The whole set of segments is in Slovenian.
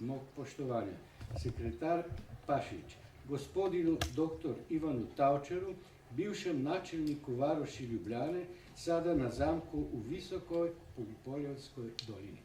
mog poštovanja, sekretar Pašič, gospodinu dr. Ivanu Tavčaru, bivšem načelniku varoši Ljubljane, sada na zamku v Visokoj Poljevskoj dolini.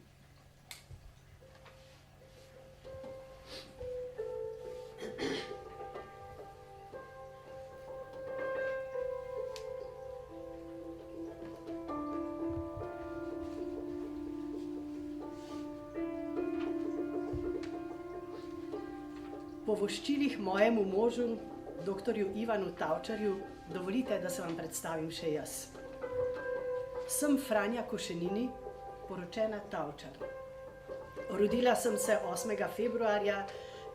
Po voščilih mojemu možu, doktorju Ivanu Tavčarju, dovolite, da se vam predstavim še jaz. Sem Franja Košenini, poročena Tavčar. Rodila sem se 8. februarja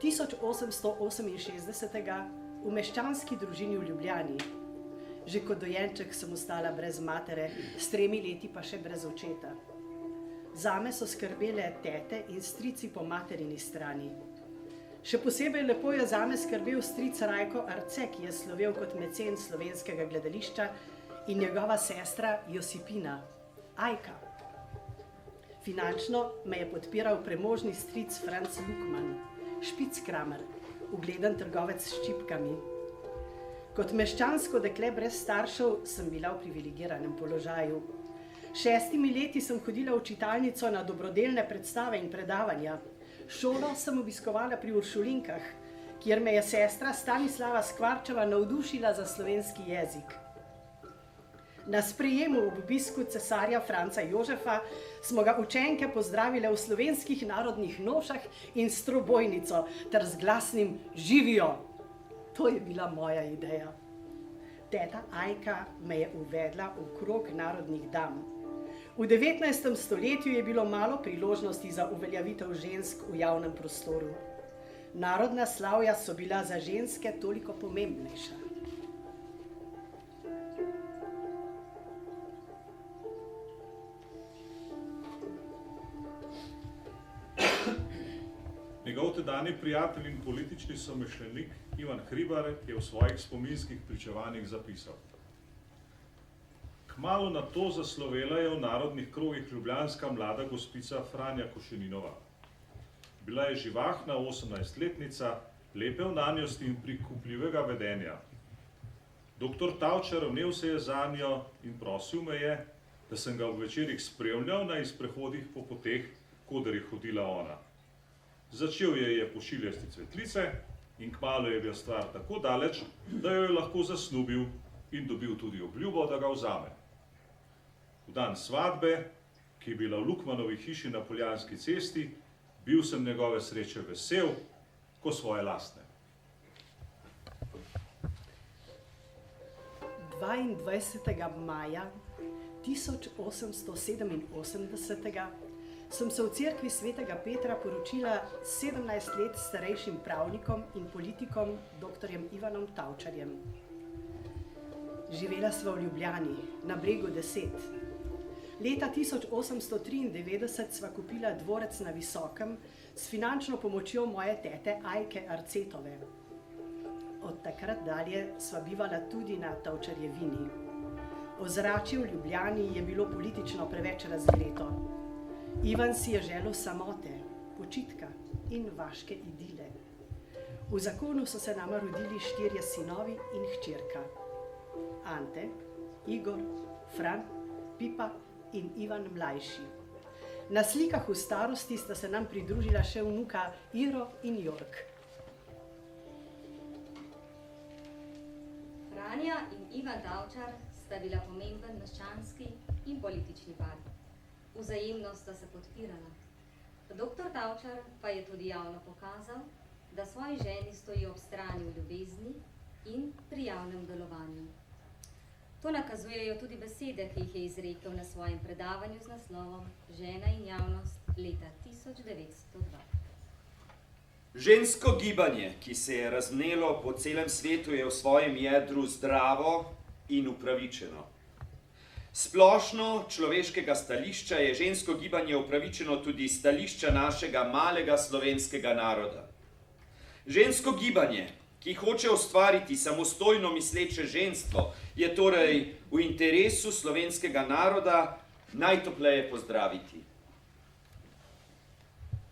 1868 v meščanski družini v Ljubljani. Že kot dojenček sem ostala brez matere, s 3 leti pa še brez očeta. Zame so skrbele tete in strici po materini strani. Še posebej lepo je zame skrbel stric Rajko Arce, ki je slovel kot mecen slovenskega gledališča, in njegova sestra Josipina, Ajka. Finančno me je podpiral premožni stric Franc Lukman, špickramer, ugleden trgovec s ščipkami. Kot meščansko dekle brez staršev sem bila v privilegiranem položaju. 6 leti sem hodila v čitalnico na dobrodelne predstave in predavanja. Šolo sem obiskovala pri Uršulinkah, kjer me je sestra Stanislava Skvarčeva navdušila za slovenski jezik. Na sprejemu ob obisku cesarja Franca Jožefa smo ga učenke pozdravile v slovenskih narodnih nošah in s trobojnico ter z glasnim živijo. To je bila moja ideja. Teta Ajka me je uvedla v krog narodnih dam. V 19. stoletju je bilo malo priložnosti za uveljavitev žensk v javnem prostoru. Narodna slavja so bila za ženske toliko pomembnejša. Njegov tedanji prijatelj in politični somišljenik Ivan Hribar je v svojih spominskih pričevanjih zapisal: Kmalu na to zaslovela je v narodnih krogih ljubljanska mlada gospica Franja Košeninova. Bila je živahna 18-letnica, lepe vnanjosti in prikupljivega vedenja. Doktor Tavčar vnel se je zanjo in prosil me je, da sem ga v večerih spremljal na izprehodih po poteh, koder je hodila ona. Začel je pošiljati cvetlice in kmalu je bila stvar tako daleč, da jo je lahko zasnubil in dobil tudi obljubo, da ga vzame. V dan svadbe, ki je bila v Lukmanovi hiši na Poljanski cesti, bil sem njegove sreče vesel, ko svoje lastne. 22. maja 1887 sem se v cerkvi svetega Petra poročila 17 let starejšim pravnikom in politikom dr. Ivanom Tavčarjem. Živela sva v Ljubljani, na Bregu 10. Leta 1893 sva kupila dvorec na Visokem s finančno pomočjo moje tete Ajke Arcetove. Od takrat dalje sva bivala tudi na Tavčarjevini. Ozračje v Ljubljani je bilo politično preveč razgreto. Ivan si je želel samote, počitka in vaške idile. V zakonu so se nama rodili 4 sinovi in hčerka. Ante, Igor, Fran, Pipa in Ivan mlajši. Na slikah v starosti sta se nam pridružila še vnuka Iro in Jork. Franja in Ivan Tavčar sta bila pomemben meščanski in politični par. Vzajemno sta se podpirala. Doktor Tavčar pa je tudi javno pokazal, da svoji ženi stoji ob strani v ljubezni in pri javnem delovanju. To nakazujejo tudi besede, ki jih je izrekel na svojem predavanju z naslovom Žena in javnost leta 1902. Žensko gibanje, ki se je razvnelo po celem svetu, je v svojem jedru zdravo in upravičeno. Splošno človeškega stališča je žensko gibanje upravičeno tudi stališča našega malega slovenskega naroda. Žensko gibanje, ki hoče ustvariti samostojno misleče ženstvo, je torej v interesu slovenskega naroda najtopleje pozdraviti.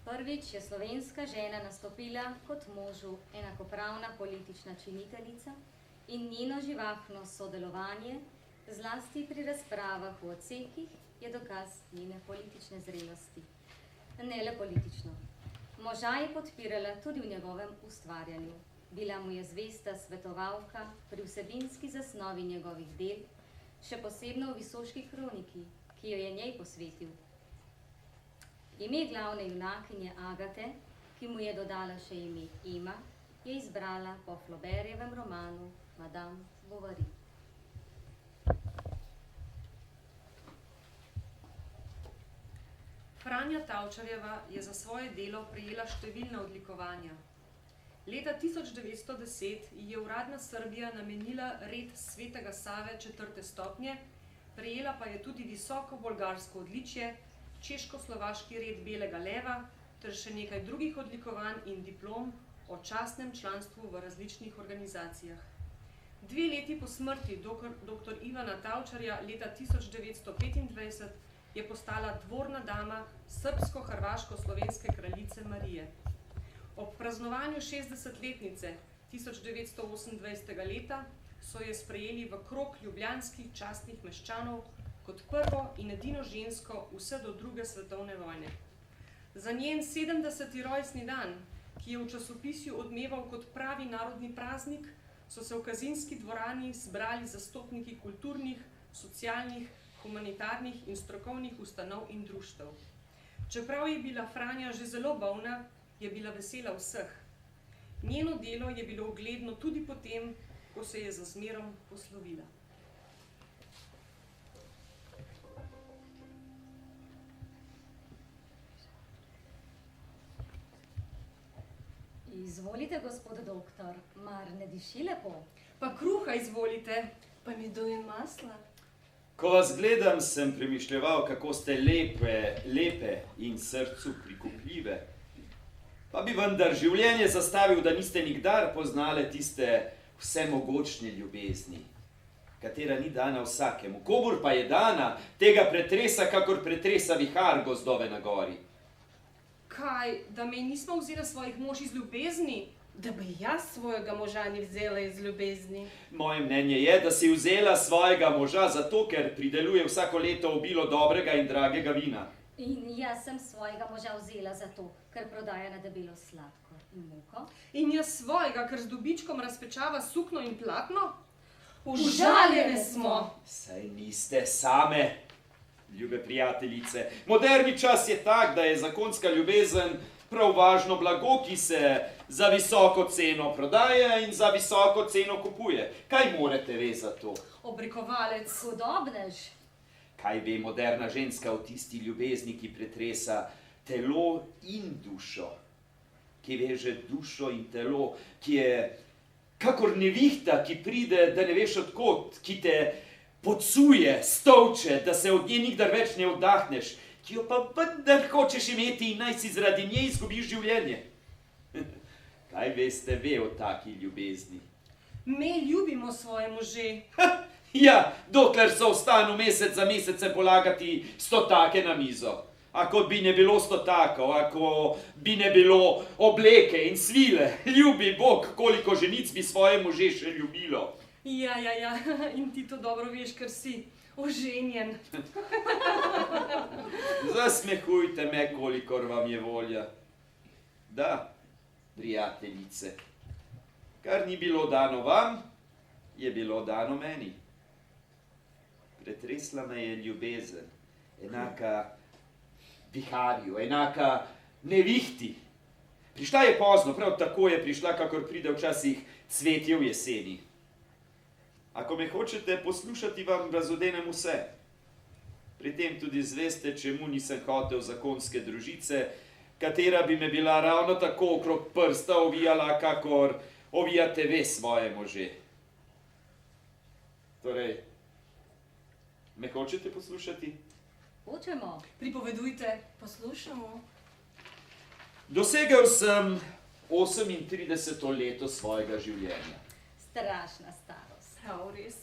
Prvič je slovenska žena nastopila kot možu enakopravna politična činiteljica in njeno živahno sodelovanje, zlasti pri razpravah v odsekih, je dokaz njene politične zrelosti. Ne le politično. Moža je podpirala tudi v njegovem ustvarjanju. Bila mu je zvesta svetovalka pri vsebinski zasnovi njegovih del, še posebno v Visoški kroniki, ki jo je njej posvetil. Ime glavne junakinje Agate, ki mu je dodala še ime Ema, je izbrala po Flaubertjevem romanu Madame Bovary. Franja Tavčarjeva je za svoje delo prejela številna odlikovanja. Leta 1910 ji je uradna Srbija namenila red Svetega Save 4. stopnje, prejela pa je tudi visoko bolgarsko odličje, češko-slovaški red Belega leva ter še nekaj drugih odlikovanj in diplom o častnem članstvu v različnih organizacijah. 2 leti po smrti dr. Ivana Tavčarja leta 1925 je postala dvorna dama srbsko-hrvaško-slovenske kraljice Marije. Ob praznovanju 60-letnice 1928. leta so jo sprejeli v krog ljubljanskih častnih meščanov kot prvo in edino žensko vse do 2. svetovne vojne. Za njen 70. rojstni dan, ki je v časopisju odmeval kot pravi narodni praznik, so se v Kazinski dvorani zbrali zastopniki kulturnih, socialnih, humanitarnih in strokovnih ustanov in društev. Čeprav je bila Franja že zelo bolna, je bila vesela vseh. Njeno delo je bilo ugledno tudi potem, ko se je za zmerom poslovila. Izvolite, gospod doktor, mar ne diši lepo? Pa kruha izvolite. Pa mi dojem masla. Ko vas gledam, sem premišljeval, kako ste lepe in srcu prikupljive. Pa bi vendar življenje zastavil, da niste nikdar poznale tiste vsemogočne ljubezni, katera ni dana vsakemu. Komur pa je dana, tega pretresa, kakor pretresa vihar gozdove na gori. Kaj, da me nismo vzela svojih mož iz ljubezni? Da bi jaz svojega moža ni vzela iz ljubezni. Moje mnenje je, da si vzela svojega moža zato, ker prideluje vsako leto obilo dobrega in dragega vina. In jaz sem svojega moža vzela zato, ker prodaja na debelo sladkor in moko. In jaz svojega, ker z dobičkom razpečava sukno in platno? Užaljene smo. Saj niste same, ljube prijateljice. Moderni čas je tak, da je zakonska ljubezen prav važno blago, ki se za visoko ceno prodaja in za visoko ceno kupuje. Kaj morate ve za to? Obrikovalec. Hudobnež. Kaj ve moderna ženska o tisti ljubezni, ki pretresa telo in dušo? Ki veže dušo in telo, ki je kakor nevihta, ki pride, da ne veš odkot, ki te podsuje, stolče, da se od nje nikdar več ne oddahneš, ki jo pa vendar hočeš imeti in naj si zaradi nje izgubiš življenje. Kaj veste ve o taki ljubezni? Me ljubimo svoje može. Ja, dokler so v stanu mesec za mesecem polagati stotake na mizo. Ako bi ne bilo stotakov, ako bi ne bilo obleke in svile, ljubi Bog, koliko ženic bi svoje može še ljubilo. Ja, in ti to dobro veš, ker si oženjen. Zasmehujte me, kolikor vam je volja. Da, prijateljice, kar ni bilo dano vam, je bilo dano meni. Pretresla me je ljubezen, enaka viharju, enaka nevihti. Prišla je pozno, prav tako je prišla, kakor pride včasih cvetje v jeseni. Ako me hočete poslušati, vam razodenem vse. Pri tem tudi zveste, čemu nisem hotel zakonske družice, katera bi me bila ravno tako okrog prsta ovijala, kakor ovijate ve svoje može. Torej, me hočete poslušati? Hočemo. Pripovedujte. Poslušamo. Dosegel sem 38. leto svojega življenja. Strašna starost. Res.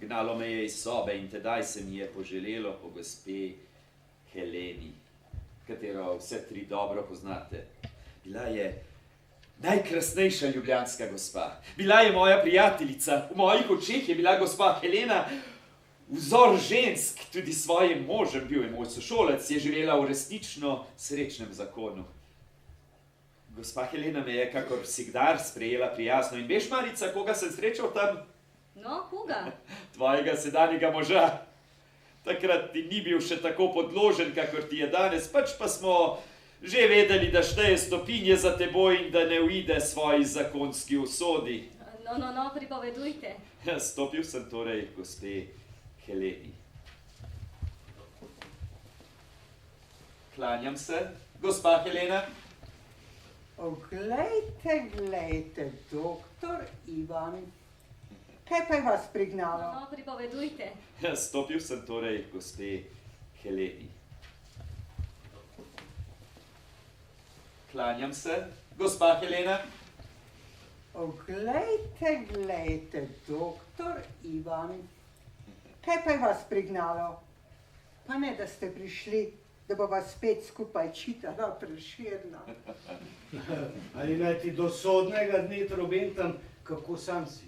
Gnalo me je iz sobe in tedaj se mi je poželelo po gospe Heleni, katero vse tri dobro poznate. Bila je najkrasnejša ljubljanska gospa. Bila je moja prijateljica. V mojih očeh je bila gospa Helena vzor žensk, tudi s svojim možem, bil je moj sošolec, je živela v resnično srečnem zakonu. Gospa Helena me je kakor vsikdar sprejela prijazno. In veš, Marica, koga sem srečal tam? No, koga? Tvojega sedanjega moža. Takrat ti ni bil še tako podložen, kakor ti je danes, pač pa smo že vedeli, da šteje stopinje za teboj in da ne uide svoji zakonski usodi. No, pripovedujte. Stopil sem torej gospe Heleni. Klanjam se, gospa Helena. Glejte, doktor Ivan. Kaj pa je vas prignalo? No, pripovedujte. Stopil sem torej gospe Heleni. Klanjam se, gospa Helena. Glejte, doktor Ivan. Kaj pa je vas prignalo? Pa ne, da ste prišli, da bo vas spet skupaj čitala Prešerna. Ali naj ti do sodnega dne trobentam, kako sam si.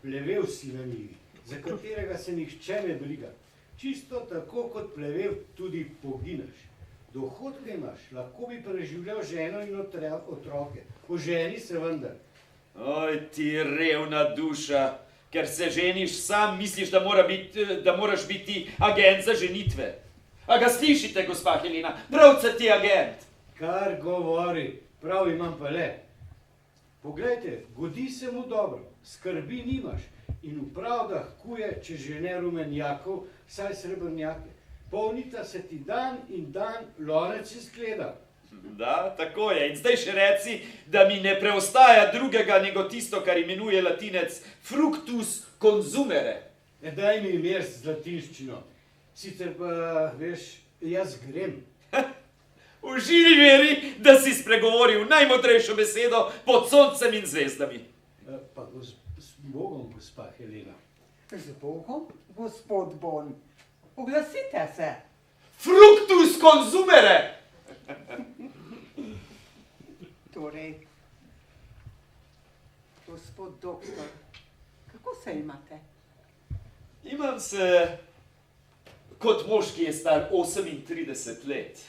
Plevel si na njivi, za katerega se nihče ne briga. Čisto tako, kot plevel, tudi poginaš. Dohodke imaš, lahko bi preživljal ženo in otroke. Po ženi se vendar. Oj, ti revna duša, ker se ženiš sam, misliš, da moraš biti agent za ženitve. A ga slišite, gospa Helena, pravca ti agent. Kar govori, prav imam pa le. Poglejte, godi se mu dobro, skrbi nimaš in v pravdah kuje, če že ne rumenjakov, saj srebrnjake. Polnita se ti dan in dan, lonec izgleda. Da, tako je. In zdaj še reci, da mi ne preostaja drugega, nego tisto, kar imenuje latinec fructus consumere. Daj mi mir z latinščino. Sicer pa, veš, jaz grem. V živi veri, da si spregovoril najmodrejšo besedo pod soncem in zvezdami. Pa s Bogom, gospa Helena. Z Bogom, gospod Bon. Oglasite se. Fructus consumere! Torej, gospod doktor, kako se imate? Imam se kot mož, ki je star 38 let.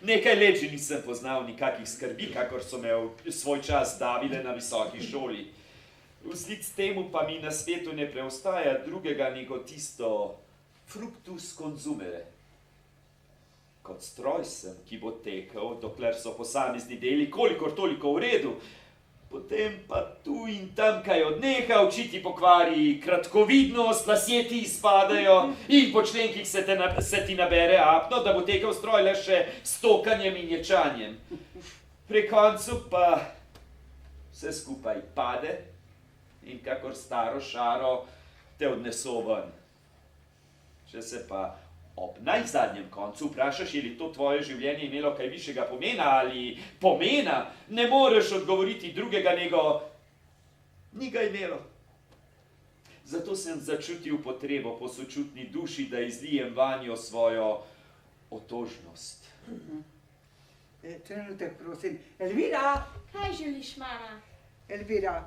Nekaj let že nisem poznal nikakih skrbi, kakor so me v svoj čas davile na visoki šoli. Vzlic temu pa mi na svetu ne preostaja drugega, nego tisto fructus consumere. Kot stroj sem, ki bo tekel, dokler so posamezni deli kolikor toliko v redu, potem pa tu in tam kaj odneha, oči ti pokvari kratkovidnost, lasje ti izpadajo in po členkih se ti nabere apno, da bo tekel stroj le še s tokanjem in ječanjem. Pri koncu pa vse skupaj pade in kakor staro šaro te odneso ven. Če se pa ob najzadnjem koncu vprašaš, je li to tvoje življenje imelo kaj višjega pomena ali pomena, ne moreš odgovoriti drugega, nego ni ga imelo. Zato sem začutil potrebo po sočutni duši, da izlijem vanjo svojo otožnost. Trenutek, prosim. Elvira! Kaj želiš, mama? Elvira,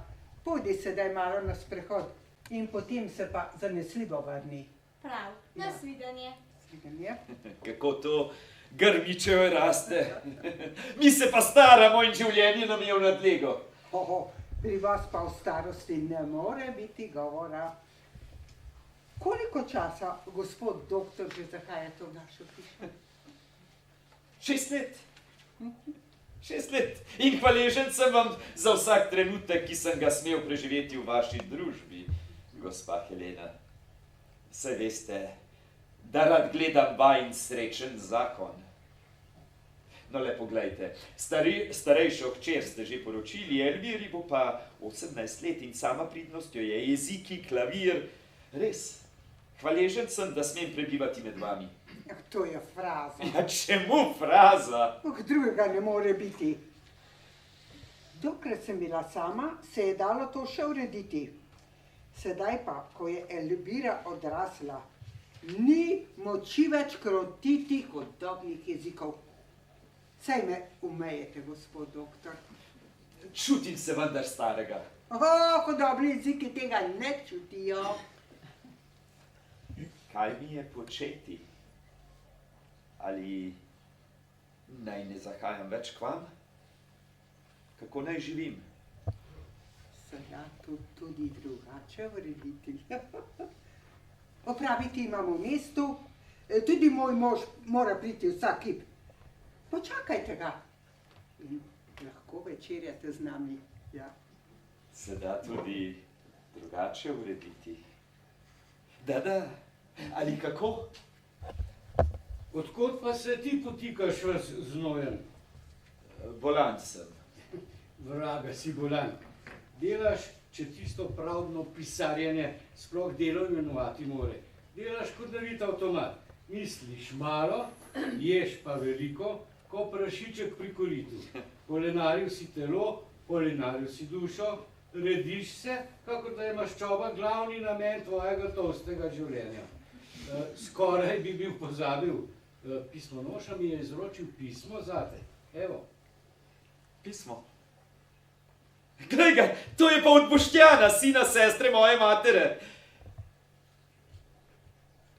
pojdi sedaj malo na sprehod in potem se pa zanesljivo vrni. Prav, nasvidenje. Svidenje. Kako to grmičevo raste. Mi se pa staramo in življenje nam je v nadlego. Pri vas pa v starosti ne more biti govora. Koliko časa, gospod doktor, že zahajate v našo hišo? 6 let. 6 let. In hvaležen sem vam za vsak trenutek, ki sem ga smel preživeti v vaši družbi, gospa Helena. Saj veste, da rad gledam vajin srečen zakon. No, le poglejte, starejšo hčer ste že poročili, Elviri bo pa 18 let in sama pridnostjo je jeziki, klavir. Res, hvaležen sem, da smem prebivati med vami. To je fraza. Ja, čemu fraza? Drugega ne more biti. Dokler sem bila sama, se je dalo to še urediti. Sedaj pa, ko je Elvira odrasla, ni moči več krotiti hudobnih jezikov. Saj me umejete, gospod doktor. Čutim se vendar starega. Hudobni jeziki tega ne čutijo. Kaj mi je početi? Ali naj ne zahajam več k vam? Kako naj živim? Se da tudi drugače urediti. Opraviti imamo v mestu, tudi moj mož mora priti vsak hip. Počakajte ga. In lahko večerjate z nami, ja. Se da tudi drugače urediti. Da, ali kako? Odkot pa se ti potikaš ves znojen? Bolan sem. Vraga si bolan. Delaš, če tisto pravdno pisarjenje sploh delo imenovati more. Delaš kot navit avtomat. Misliš malo, ješ pa veliko, ko prašiček pri koritu. Polenaril si telo, polenaril si dušo, rediš se, kako da je maščoba glavni namen tvojega tolstega življenja. Skoraj bi bil pozabil. Pismonoša mi je izročil pismo zate. Evo. Pismo. Glej ga, to je pa od Boštjana, sina sestre moje matere.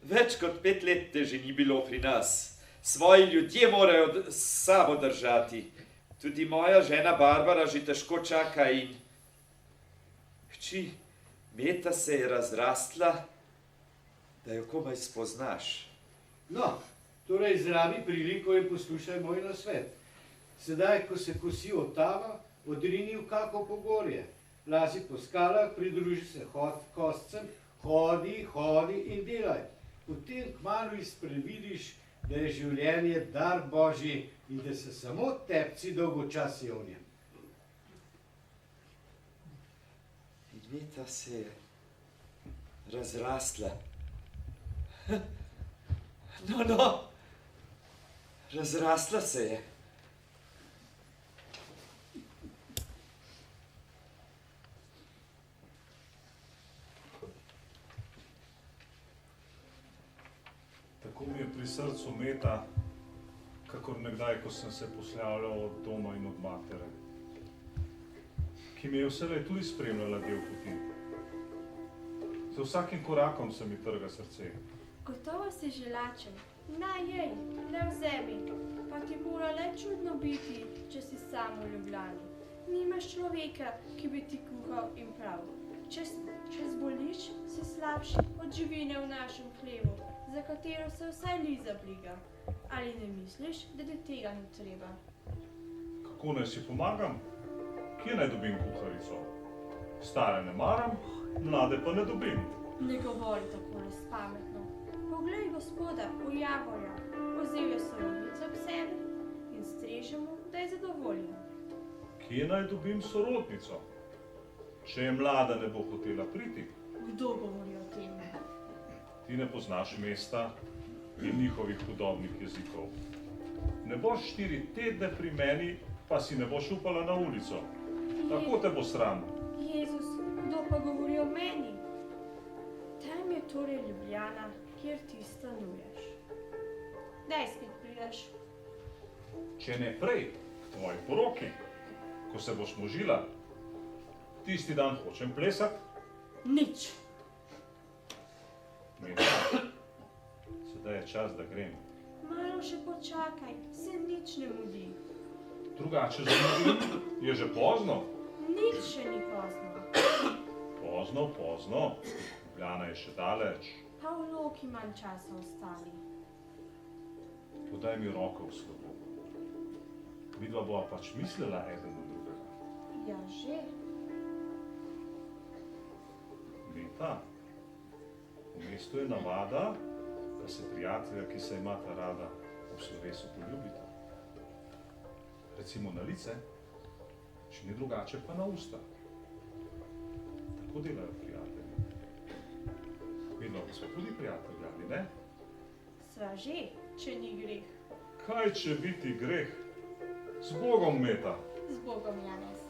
Več kot 5 let te že ni bilo pri nas. Svoji ljudje morajo s sabo držati. Tudi moja žena Barbara že težko čaka in hči, Meta se je razrastla, da jo komaj spoznaš. No, torej zrabi priliko in poslušaj moj nasvet. Sedaj, ko se kosi otava, odrini v kako pogorje. Lazi po skalah, pridruži se koscem, hodi in delaj. Potem kmalu izprevidiš, da je življenje dar Božji in da se samo tepci dolgočasijo v njem. In Meta se je razrastla. No, razrastla se je. Tako mi je pri srcu Meta, kakor nekdaj, ko sem se poslavljal od doma in od matere, ki mi je vselej tudi spremljala del poti. Z vsakim korakom se mi trga srce. Gotovo si že lačen. Naj jej, le vzemi. Pa ti mora le čudno biti, če si sam v Ljubljani. Nimaš človeka, ki bi ti kuhal in prav. Če zboliš, si slabši od živine v našem hlevu, za katero se vsaj Liza briga. Ali ne misliš, da ti tega ni treba? Kako naj si pomagam? Kje naj dobim kuharico? Stare ne maram, mlade pa ne dobim. Ne govori tako nespametno. Poglej gospoda v Javorja, vzel je sorodnico k sebi in streže mu, da je zadovoljen. Kje naj dobim sorodnico? Če je mlada, ne bo hotela priti. Kdo govori o tem? Ti ne poznaš mesta in njihovih hudobnih jezikov. Ne boš 4 tedne pri meni, pa si ne boš upala na ulico. Tako te bo sram. Jezus, kdo pa govori o meni? Tam je torej Ljubljana, kjer ti stanuješ. Daj spet prideš. Če ne prej, k tvoji poroki, ko se boš možila, tisti dan hočem plesati. Nič. Meta, sedaj je čas, da grem. Malo še počakaj, se nič ne mudi. Drugače zamudim, je že pozno. Nič še ni pozno. Pozno. Ljubljana je še daleč. Pa v Loki manj časa ostali. Podaj mi roko v slovo. Midva bova pač mislila eden na drugega. Ja, že. Meta, v mestu je navada, da se prijatelja, ki se imata rada, v slovesu poljubita. Recimo na lice, če ni drugače pa na usta. Tako delajo prijatelji. Midva pa smo tudi prijatelji, ali ne? Sva že, če ni greh. Kaj če biti greh? Z Bogom, Meta! Z Bogom, Janez.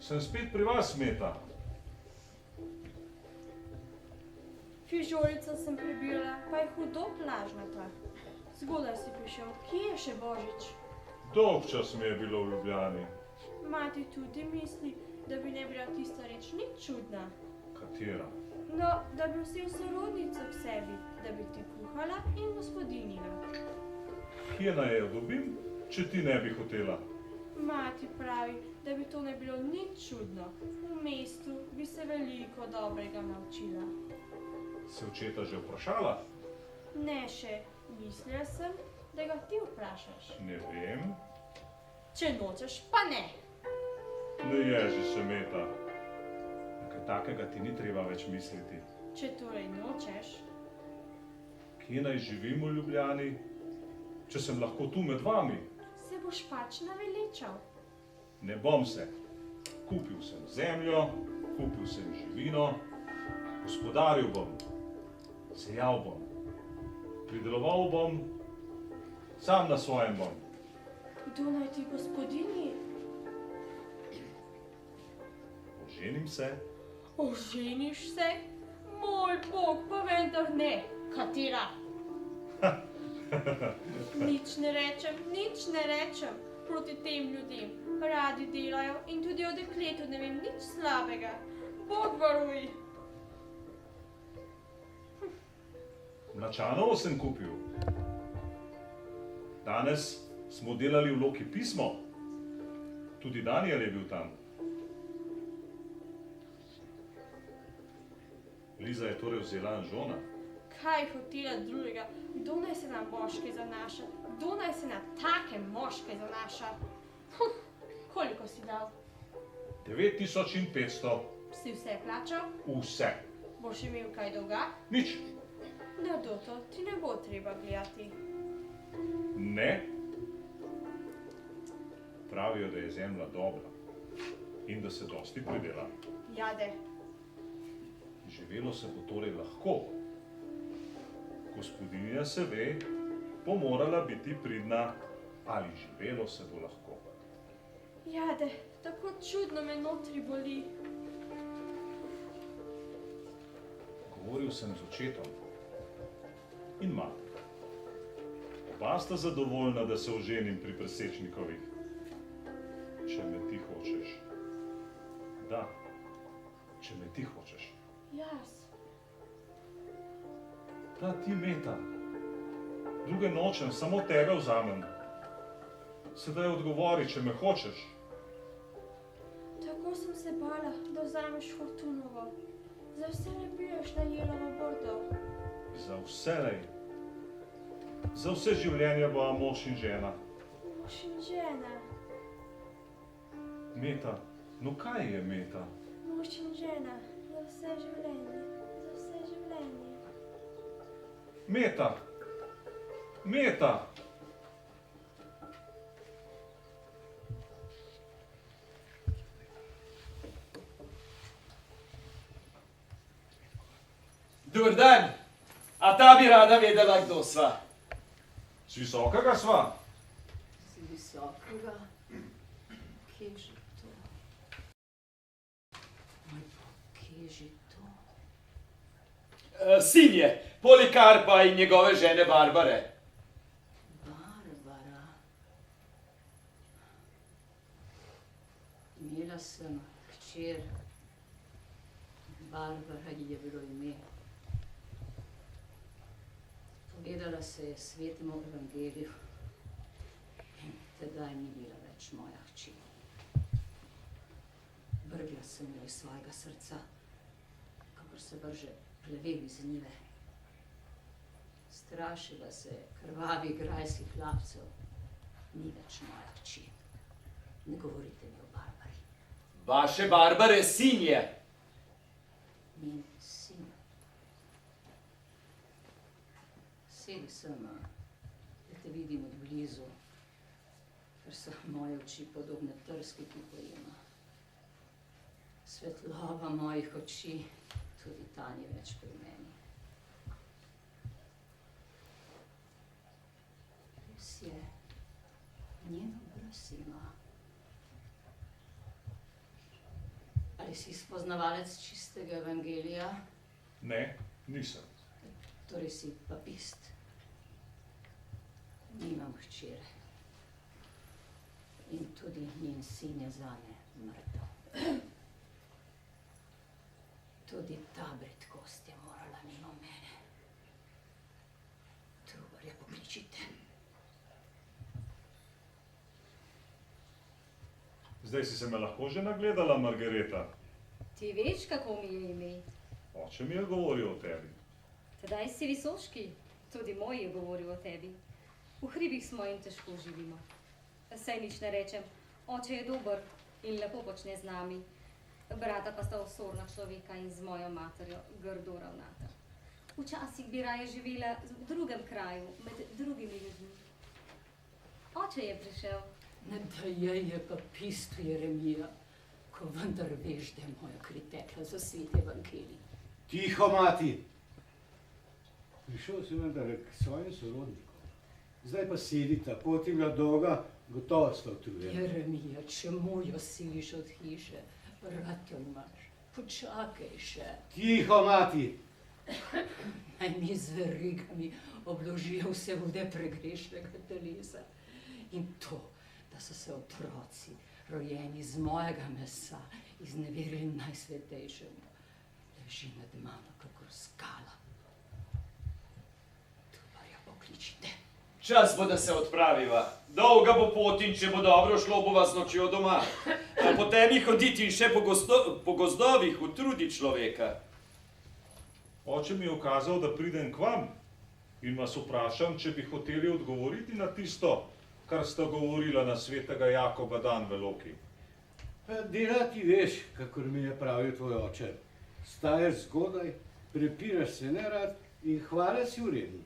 Sem spet pri vas, Meta. Fižolico sem prebirala, pa je hudo plažnata. Zgodaj si prišel, kje je še Božič? Dolg čas mi je bilo v Ljubljani. Mati tudi misli, da bi ne bila tista reč nič čudna. Katera? No, da bi vzel sorodnico k sebi, da bi ti kuhala in gospodinila. Kje naj jo dobim, če ti ne bi hotela? Mati pravi, da bi to ne bilo nič čudno. V mestu bi se veliko dobrega naučila. Se očeta že vprašala? Ne še, mislila sem, da ga ti vprašaš. Ne vem. Če nočeš, pa ne. Ne ježi se, Meta. Na kaj takega ti ni treba več misliti. Če torej nočeš, Kje naj živim v Ljubljani, če sem lahko tu med vami? se boš pač naveličal. Ne bom se. Kupil sem zemljo, kupil sem živino, gospodaril bom, sejal bom, prideloval bom, sam na svojem bom. Kdo naj ti gospodini? Oženim se, Oženiš se? Moj Bog, pa vendar ne. Katera? Nič ne rečem proti tem ljudem. Radi delajo in tudi o dekletu ne vem nič slabega. Bog varuj. Mlačanovo sem kupil. Danes smo delali v Loki pismo. Tudi Daniel je bil tam. Liza je torej vzela Anžona. Kaj hotela drugega? Kdo naj se na moške zanaša? Kdo naj se na take moške zanaša? Koliko si dal? 9500. Si vse plačal? Vse. Boš imel kaj dolga? Nič. Na Doto ti ne bo treba gledati. Ne. Pravijo, da je zemlja dobra in da se dosti pridela. Jade. Živelo se bo torej lahko. Gospodinja se ve, bo morala biti pridna, ali živelo se bo lahko. Jade, tako čudno me notri boli. Govoril sem z očetom in mater. Oba sta zadovoljna, da se oženim pri Presečnikovih. Če me ti hočeš. Da, če me ti hočeš. Jaz. Da, ti, Meta. Druge nočem, samo tebe vzamem. Sedaj odgovori, če me hočeš. Tako sem se bala, da vzameš Fortunovo. Za vse ne piješ na Jelovo bordo. Za vselej. Za vse življenje bova mož in žena. Mož in žena. Meta, no kaj je Meta? Mož in žena. Za vse življenje. Za vse življenje. Meta! Meta! Dober dan! A ta bi rada vedela, kdo sva. Z visokega sva? Z visokega? Kje že to? Moj Bog, kje že to? Sin je, Polikarpa in njegove žene Barbare. Barbara. Imela sem hčer. Barbara ji je bilo ime. Povedala se je svetemu evangeliju in tedaj ni bila več moja hči. Vrgla sem jo iz svojega srca, kakor se vrže plevel iz njive. Strašila se je krvavih grajskih hlapcev. Ni več moja hči. Ne govorite mi o Barbari. Vaše Barbare sin je. Njen sin. Sedi sem, da te vidim od blizu, ker so moje oči podobne trski, ki pojema. Svetlova mojih oči, tudi ta ni več pri meni. Res je, njen obraz ima. Ali si spoznavalec čistega evangelija? Ne, nisem. Torej si papist. Nimam hčere. In tudi njen sin je zame mrtev. Tudi ta bridkost je morala mimo mene. Trubarja pokličite. Zdaj si se me lahko že nagledala, Margareta. Ti veš, kako mi je ime. Oče mi je govoril o tebi. Tedaj si visoški, tudi moj je govoril o tebi. V hribih smo in težko živimo. Saj nič ne rečem, oče je dober in lepo počne z nami. Brata pa sta osorna človeka in z mojo materjo grdo ravnata. Včasih bi raje živela v drugem kraju, med drugimi ljudmi. Oče je prišel. Ne da je papist Jeremija, ko vendar veš, da je moja kri tekla za svet evangelij. Tiho, mati! Prišel sem vendar k svojim sorodnikom. Zdaj pa sedita, pot je bila dolga, gotovo sta utrujena. Jeremija, čemu jo siliš od hiše? Rad jo imaš. Počakaj še. Tiho, mati! Naj mi z verigami obložijo vse vode pregrešnega telesa. In to, da so se otroci, rojeni iz mojega mesa, izneverili najsvetejšemu, leži nad mano kakor skala. Trubarja pokličite. Čas bo, da se odpraviva. Dolga bo pot in če bo dobro šlo, bova z nočjo doma. A po temi hoditi in še po gozdovih utrudi človeka. Oče mi je ukazal, da pridem k vam in vas vprašam, če bi hoteli odgovoriti na tisto, kar sta govorila na svetega Jakoba dan v Loki. Dela ti veš, kakor mi je pravil tvoj oče. Staješ zgodaj, prepiraš se nerad in hvale si vreden.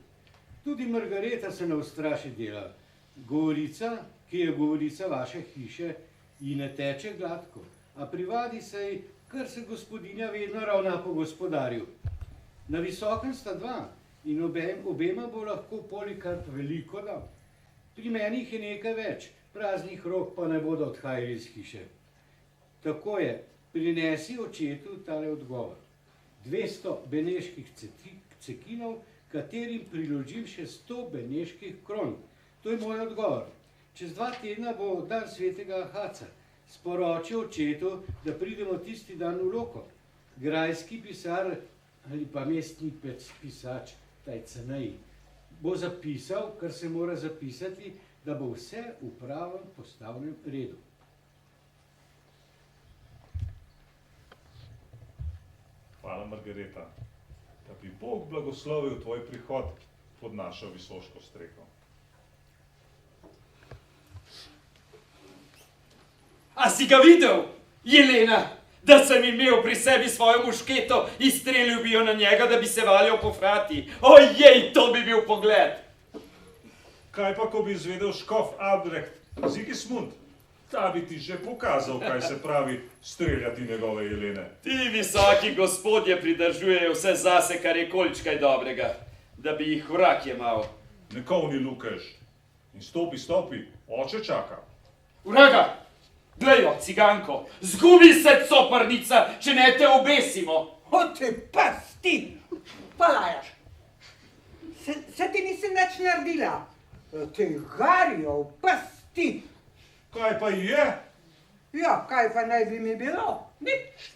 Tudi Margareta se ne ustraši dela. Govorica, ki je govorica vaše hiše, ji ne teče gladko, a privadi se ji, kar se gospodinja vedno ravna po gospodarju. Na visokem sta dva in obema bo lahko Polikarp veliko dal. Pri meni jih je nekaj več, praznih rok pa ne bodo odhajali iz hiše. Tako je, prinesi očetu tale odgovor. 200 beneških cekinov, katerim priložim še 100 beneških kron. To je moj odgovor. Čez 2 tedna bo dan svetega Ahaca. Sporoči očetu, da pridemo tisti dan v Loko. Grajski pisar ali pa mestni pisač, taj Canej, bo zapisal, kar se mora zapisati, da bo vse v pravem postavnem redu. Hvala, Margareta, da bi Bog blagoslovil tvoj prihod pod našo visoško streho. A si ga videl, Jelena, da sem imel pri sebi svojo mušketo in strelil bi jo na njega, da bi se valjal po frati? Ojej, to bi bil pogled! Kaj pa, ko bi izvedel škof Albrecht Sigismund? Ta bi ti že pokazal, kaj se pravi streljati njegove Jelene. Ti visoki gospodje pridržujejo vse zase, kar je količkaj dobrega, da bi jih vrag jemal. Nekovni lukež. In stopi, oče čaka. Vraga! Glej jo, ciganko, zgubi se coparnica, če ne te obesimo. O te pasti, pa lajaš. Se ti nisem nič naredila. Te garjo, pasti. Kaj pa je? Ja, kaj pa naj bi mi bilo? Nič.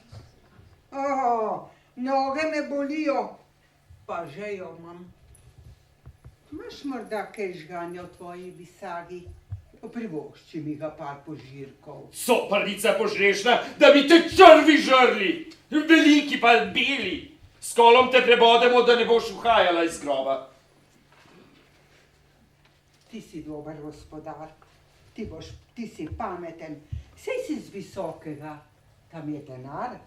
Noge me bolijo, pa že jo imam. Imaš morda kaj žganja v tvoji visagi? Privošči mi ga par požirkov. Soparnica požrešna, da bi te črvi žrli, veliki pa beli. S kolom te prebodemo, da ne boš uhajala iz groba. Ti si dober gospodar, ti si pameten, sej si z visokega, tam je denar.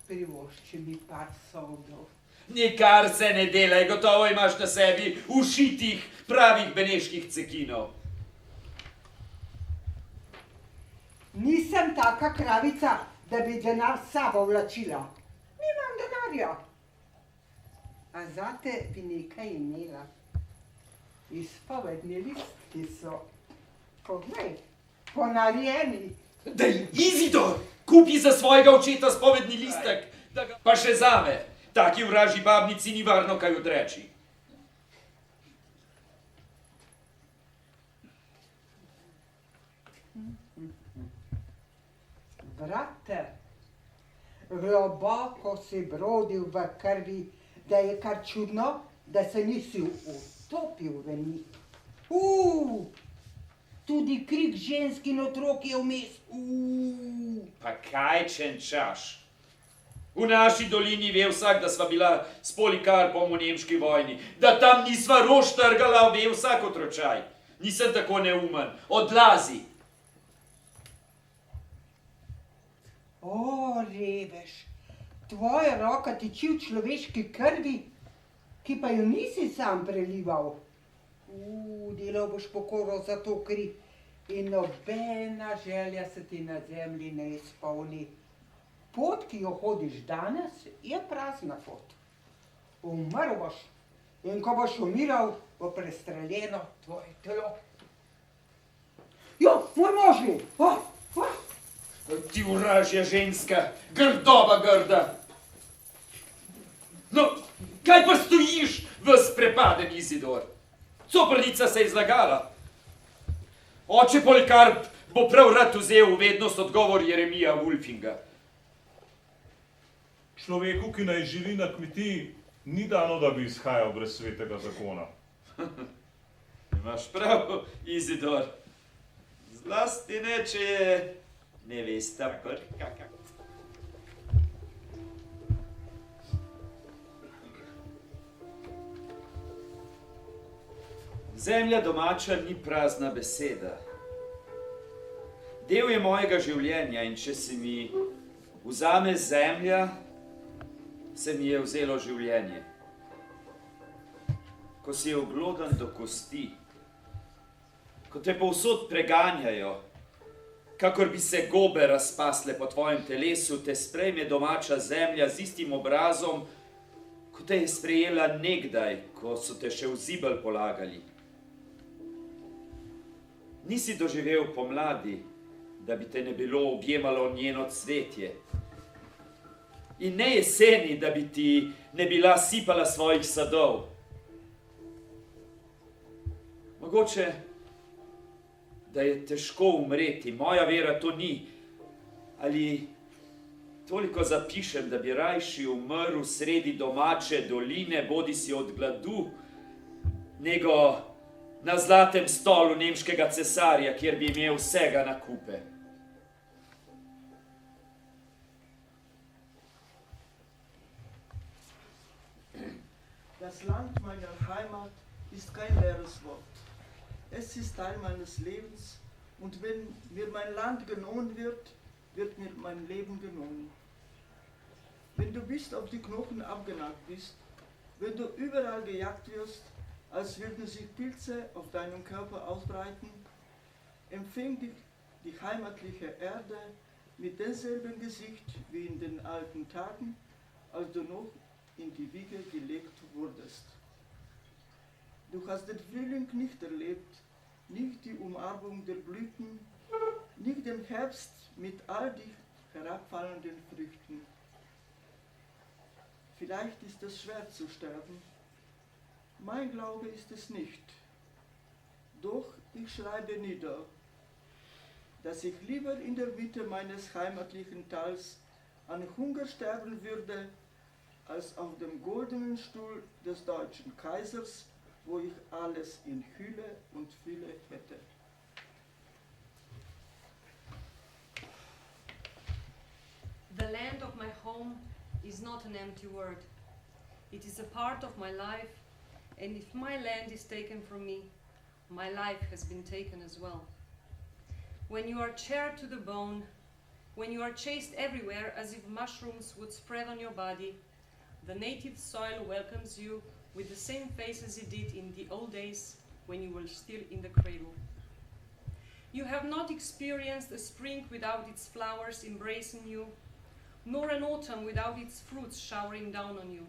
Privošči mi par soldov. Nikar se ne delaj, gotovo imaš na sebi ušitih pravih beneških cekinov. Nisem taka kravica, da bi denar s sabo vlačila. Nimam denarja. A zate bi nekaj imela. Izpovedni listi so, poglej, ponarjeni. Daj, Izidor, kupi za svojega očeta spovedni listek, pa še zame. Taki vražji babnici ni varno kaj odreči. Brate, globoko si brodil v krvi, da je kar čudno, da se nisi utopil v njih. Tudi krik žensk in otrok je vmes. Pa kaj čenčaš? V naši dolini ve vsak, da sva bila s Polikarpom v nemški vojni, da tam nisva rož trgala, ve vsak otročaj. Nisem tako neumen. Odlazi. O, revež, tvoja roka tiči v človeški krvi, ki pa jo nisi sam prelival. Delal boš pokoro za to kri in nobena želja se ti na zemlji ne izpolni. Pot, ki jo hodiš danes, je prazna pot. Umrl boš in ko boš umiral, bo prestreljeno tvoje telo. Jo, moj moži! Ti vražja ženska, grdoba grda. No, kaj pa stojiš ves prepaden, Izidor? Coprnica se je zlagala. Oče Polikarp bo prav rad vzel v vednost odgovor Jeremija Wulfinga. Človeku, ki naj živi na kmetiji, ni dano, da bi izhajal brez svetega zakona. Imaš prav, Izidor. Zlasti ne, če je nevesta prkaka. Zemlja domača ni prazna beseda. Del je mojega življenja in če se mi vzame zemlja, se mi je vzelo življenje. Ko si je oglodan do kosti, ko te povsod preganjajo, kakor bi se gobe razpasle po tvojem telesu, te sprejme domača zemlja z istim obrazom, kot te je sprejela nekdaj, ko so te še v zibelj polagali. Nisi doživel pomladi, da bi te ne bilo objemalo njeno cvetje. In ne jeseni, da bi ti ne bila sipala svojih sadov. Mogoče, da je težko umreti, moja vera to ni. Ali toliko zapišem, da bi rajši umrl sredi domače doline, bodisi od gladu, nego na zlatem stolu nemškega cesarja, kjer bi imel vsega na kupe. Das Land meiner Heimat ist kein leeres Wort. Es ist Teil meines Lebens und wenn mir mein Land genommen wird, wird mir mein Leben genommen. Wenn du bis auf die Knochen abgenagt bist, wenn du überall gejagt wirst, als würden sich Pilze auf deinem Körper ausbreiten, empfängt dich die heimatliche Erde mit demselben Gesicht wie in den alten Tagen, als du noch in die Wiege gelegt wurdest. Du hast den Frühling nicht erlebt, nicht die Umarmung der Blüten, nicht den Herbst mit all die herabfallenden Früchten. Vielleicht ist es schwer zu sterben. Mein Glaube ist es nicht. Doch ich schreibe nieder, dass ich lieber in der Mitte meines heimatlichen Tals an Hunger sterben würde, als auf dem goldenen Stuhl des deutschen Kaisers, wo ich alles in Hülle und Fülle hätte. The land of my home is not an empty word. It is a part of my life, and if my land is taken from me, my life has been taken as well. When you are charred to the bone, when you are chased everywhere as if mushrooms would spread on your body, the native soil welcomes you with the same face as it did in the old days when you were still in the cradle. You have not experienced a spring without its flowers embracing you, nor an autumn without its fruits showering down on you.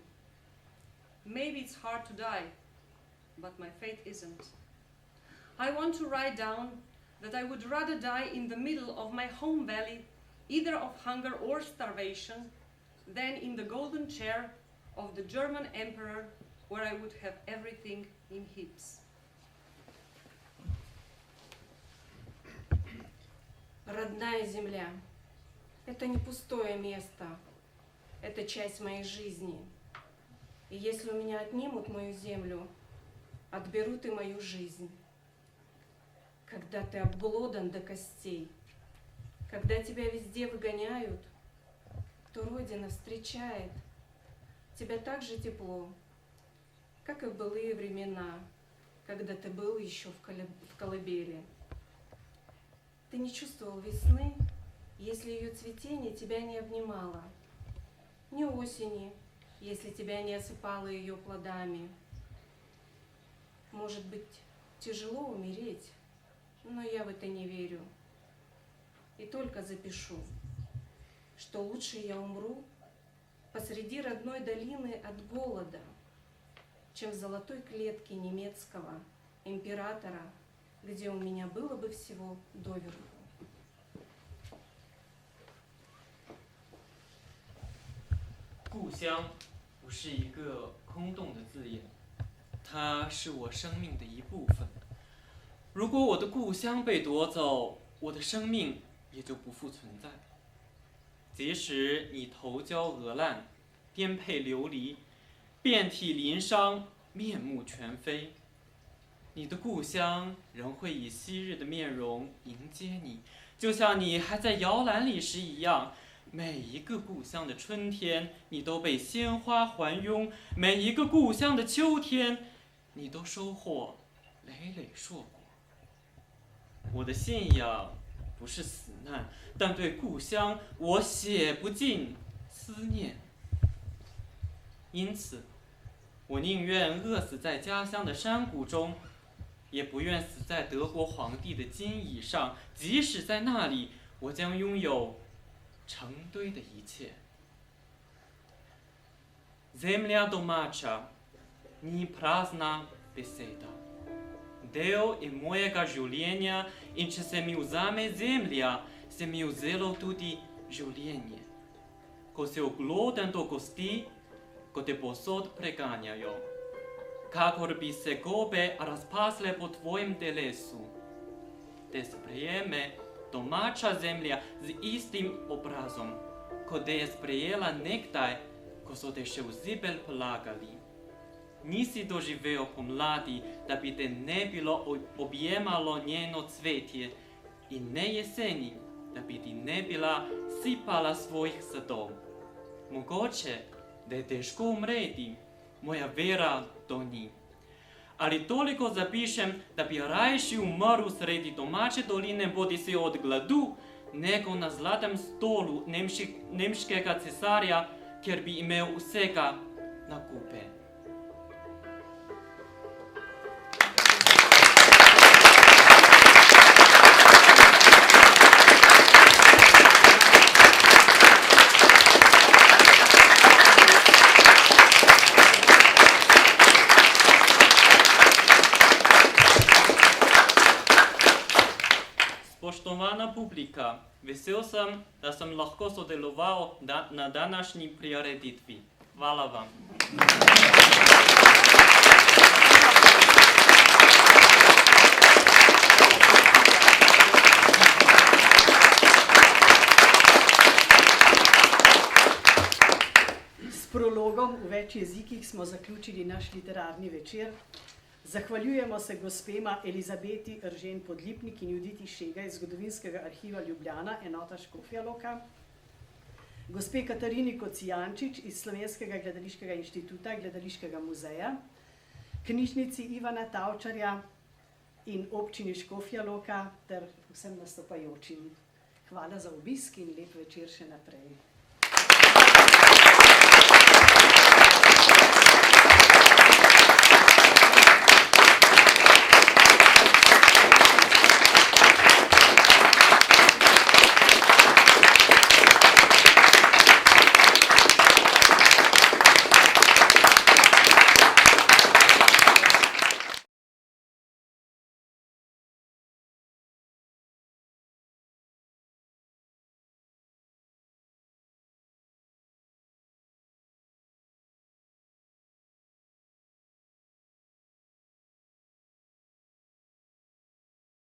Maybe it's hard to die, but my fate isn't. I want to write down that I would rather die in the middle of my home valley, either of hunger or starvation, than in the golden chair of the German emperor, where I would have everything in heaps. Родная земля – это не пустое место, это часть моей жизни. И если у меня отнимут мою землю, отберут и мою жизнь. Когда ты обглодан до костей, когда тебя везде выгоняют, то Родина встречает тебя так же тепло, как и в былые времена, когда ты был еще в колыбели. Ты не чувствовал весны, если ее цветение тебя не обнимало, ни осени, если тебя не осыпало ее плодами. Может быть, тяжело умереть, но я в это не верю. И только запишу, что лучше я умру посреди родной долины от голода, чем в золотой клетке немецкого императора, где у меня было бы всего доверху. 故乡不是一个空洞的字眼，它是我生命的一部分。如果我的故乡被夺走，我的生命也就不复存在。即使你头焦额烂，颠沛流离，遍体鳞伤，面目全非，你的故乡仍会以昔日的面容迎接你，就像你还在摇篮里时一样。每一个故乡的春天，你都被鲜花环拥；每一个故乡的秋天，你都收获累累硕果。我的信仰不是死难，但对故乡我写不尽思念。因此，我宁愿饿死在家乡的山谷中，也不愿死在德国皇帝的金椅上，即使在那里，我将拥有成堆的一切。Zemlja domača ni prazna beseda. Del je mojega življenja in če se mi vzame zemlja, se mi vzelo tudi življenje. Ko si ogloden do kosti, ko te povsod preganjajo, kakor bi se gobe razpasle po tvojem telesu, te sprejeme domača zemlja z istim obrazom, kot da je sprejela nekdaj, ko so te še v zibelj polagali. Nisi doživel pomladi, da bi te ne bilo objemalo njeno cvetje, in ne jeseni, da bi ti ne bila sipala svojih sadov. Mogoče, da je težko umreti, moja vera to ni. Ali toliko zapišem, da bi rajši umrl sredi domače doline, bodisi od gladu, nego na zlatem stolu nemškega cesarja, kjer bi imel vsega na kupe. Spoštovana publika, vesel sem, da sem lahko sodeloval na današnji prireditvi. Hvala vam. S prologom v več jezikih smo zaključili naš literarni večer. Zahvaljujemo se gospema Elizabeti Eržen Podlipnik in Juditi Šega iz Zgodovinskega arhiva Ljubljana, enota Škofja Loka, gospe Katarini Kocijančič iz Slovenskega gledališkega inštituta, Gledališkega muzeja, knjižnici Ivana Tavčarja in občini Škofja Loka ter vsem nastopajočim. Hvala za obisk in lep večer še naprej.